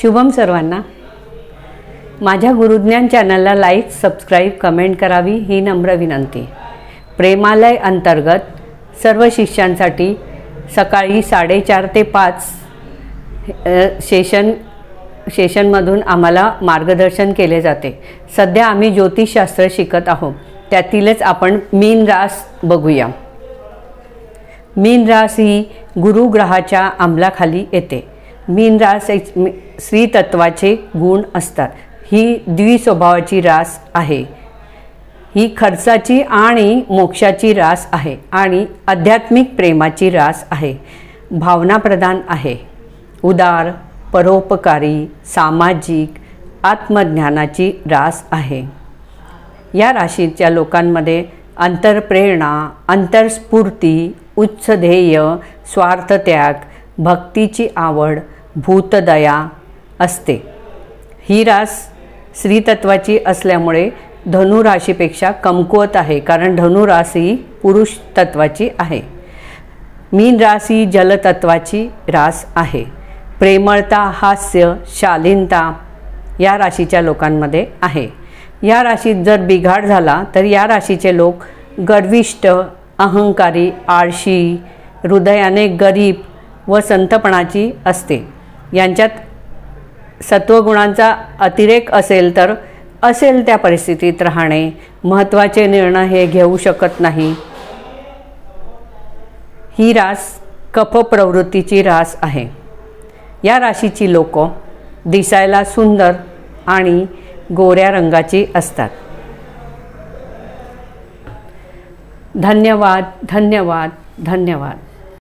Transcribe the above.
शुभम सर्वांना। माझ्या गुरुज्ञान चॅनलला लाईक, सबस्क्राईब, कमेंट करावी ही नम्र विनंती। प्रेमालय अंतर्गत सर्व शिष्यांसाठी सकाळी 4:30 ते 5 सेशनमधून आम्हाला मार्गदर्शन केले जाते। सध्या आम्ही ज्योतिषशास्त्र शिकत आहोत, त्यातीलच आपण मीन रास बघूया। मीन रास ही गुरु ग्रहाच्या अंमलाखाली येते। मीन रास स्त्री तत्वाचे गुण असतात। ही द्विस्वभावाची रास आहे। ही खर्चाची आणि मोक्षाची रास आहे आणि आध्यात्मिक प्रेमाची रास आहे। भावनाप्रधान आहे। उदार, परोपकारी, सामाजिक, आत्मज्ञानाची रास आहे। या राशीच्या लोकांमध्ये अंतरप्रेरणा, अंतरस्फूर्ती, उच्च ध्येय, स्वार्थत्याग, भक्तीची आवड, भूतदया असते। ही रास स्त्री तत्वाची असल्यामुळे धनु राशीपेक्षा कमकुवत आहे, कारण धनु राशी पुरुष तत्वाची आहे। मीन राशी जलतत्वाची रास आहे। प्रेमळता, हास्य, शालीनता या राशीच्या लोकांमध्ये आहे। या राशीत जर बिघाड झाला तर या राशीचे लोक गर्विष्ठ, अहंकारी, आळशी, हृदयाने गरीब व संतपणाची असते। यांच्यात सत्वगुणांचा अतिरेक असेल तर असेल त्या परिस्थितीत राहणे, महत्त्वाचे निर्णय हे घेऊ शकत नाही। ही रास कफ प्रवृत्तीची रास आहे। या राशीची लोक दिसायला सुंदर आणि गोऱ्या रंगाची असतात। धन्यवाद, धन्यवाद, धन्यवाद।